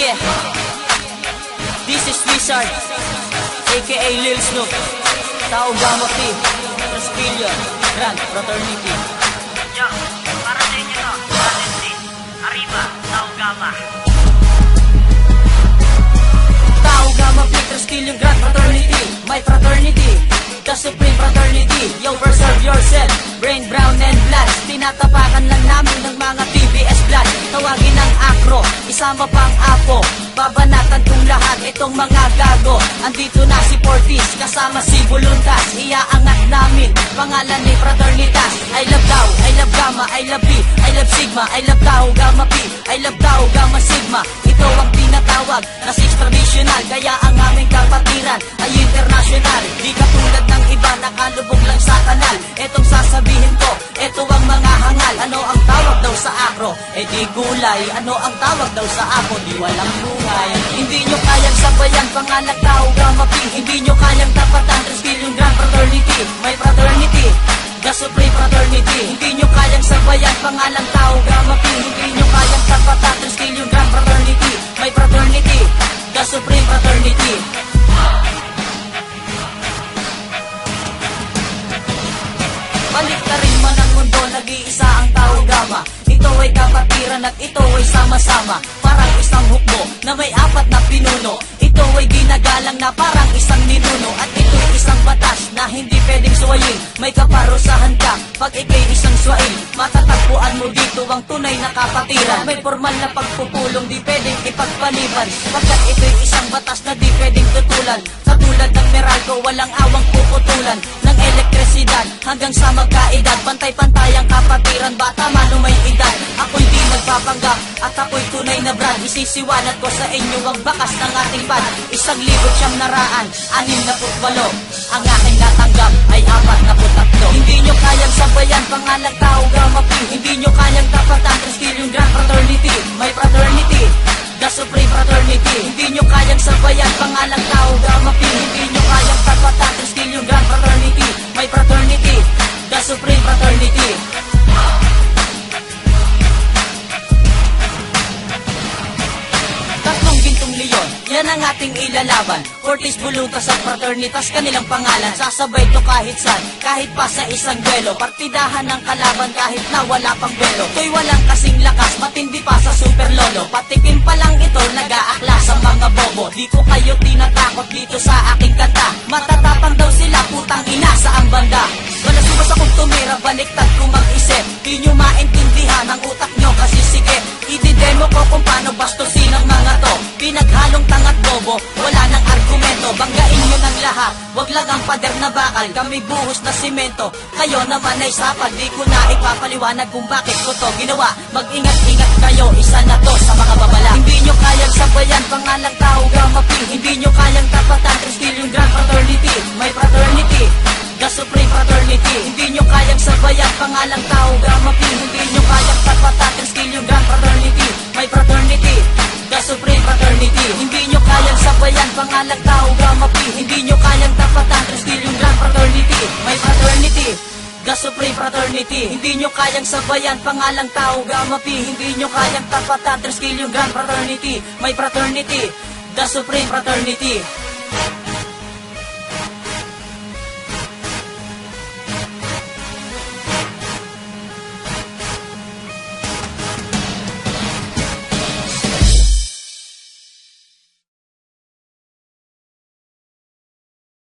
Yeah, this is Wizard, aka Lil Snoop, Tau Gamma P, Trespillion, Grand Fraternity. Yo, para sa inyo to, Valentine, Arriba, Tau Gamma. Tau Gamma P, Trespillion, Grand Fraternity, my fraternity, the supreme fraternity. Yo, preserve yourself, brain, brown and blood. Tinatapakan lang namin ng mga TBS blood. Tawagin ng akro, isama pang apo. Babanatan kong lahat itong mga gago. Andito na si Portis, kasama si Voluntas. Iaangat namin, pangalan ni Fraternitas. I love Tau, I love Gamma, I love P, I love Sigma, I love Tau Gamma P, I love Tau Gamma Sigma. Ito ang tinatawag na six traditional, kaya ang aming kapatiran ay international. Di katulad ng iba, nakalubog lang sa kanal. Etong sasabihin ko, eto ang mga hangal. Ano ang tawag daw sa akro? E di gulay. Ano ang tawag daw sa ako? Di walang buhay. Hindi nyo kayang sabayan, pangalan Tau Gamma P. Hindi nyo kayang tapatan, Trespillion Grand Fraternity, my fraternity, the supreme fraternity. Hindi nyo kayang sabayan, pangalan Tau Gamma P. Hindi nyo kayang tapatan, Trespillion Grand Fraternity, my fraternity, the supreme fraternity. Balik na rin man ang mundo, nag-iisa ang Tau Gamma. Ito ay kapatiran at ito ay sama-sama. Parang isang hukbo na may apat na pinuno. Ito ay ginagalang na parang isang ninuno. At ito ay isang batas na hindi pwedeng suwayin. May kaparusahan ka pag ikay isang swain. Matatagpuan mo dito ang tunay na kapatiran. May formal na pagpupulong di pwedeng ipagpaliban. Pagkat ito ay isang batas na di pwedeng tutulan. Katulad ng Meralco, walang awang puputulan ng elektrisidad hanggang sa magkaedad. Pantay-pantay ang kapatiran, bata man o may edad. Ako'y di nagpapanggap at ako'y tunay na brand. Isisiwanat ko sa inyo ang bakas ng ating band. 1,900 68 ang aking natanggap ay 43. Hindi nyo kayang sabayan, pangalan Tau Gamma P. Hindi nyo kayang tapatan, Trespillion Grand Fraternity, my fraternity, the supreme fraternity. Hindi nyo kayang sabayan, pangalan Tau Gamma P. Hindi nyo kayang tapatan, Trespillion Grand Fraternity, my fraternity, the supreme fraternity. Tatlong gintong leon, yan ang ating ilalaban. Portis, Voluntas at Fraternitas, kanilang pangalan. Sasabay to kahit saan, kahit pa sa isang duelo. Partidahan ng kalaban kahit na wala pang belo. To'y walang kasing lakas, matindi pa sa super lolo. Patikim pa lang ito, nag-aakla sa mga bobo. Di ko kayo tinatakot dito sa aking kanta. Matatapang daw sila, putang ina sa ang banda. Wala subas akong tumira, baliktad kong mag-isip. Di nyo maintindihan ang utak nyo kasi sige. Ididemo ko kung paano bastusin ang mga to. Pinaghalong tangat bobo, wala nang argumento. Banggain nyo ng lahat, wag lang ang pader na bakal. Kami buhos na simento, kayo naman ay sapag. Di ko na ipapaliwanag kung bakit ko to ginawa. Mag-ingat-ingat kayo, isa na to sa mga babala. Hindi nyo kayang sabayan, pangalan Tau Gamma P. Hindi nyo kayang tapatan, Trespillion Grand Fraternity, my fraternity, the supreme fraternity. Hindi nyo kayang sabayan, pangalan Tau Gamma P. Hindi nyo kayang tapatan, Trespillion Grand Fraternity, my fraternity, the supreme fraternity. Hindi nyo kayang sabayan, pangalan Tau Gamma P. Hindi nyo kayang tapatan, Trespillion Grand Fraternity, my fraternity, the supreme fraternity. Hindi nyo kayang sabayan, pangalan Tau Gamma P. Hindi nyo kayang tapatan, Trespillion Grand Fraternity, my fraternity, the supreme fraternity.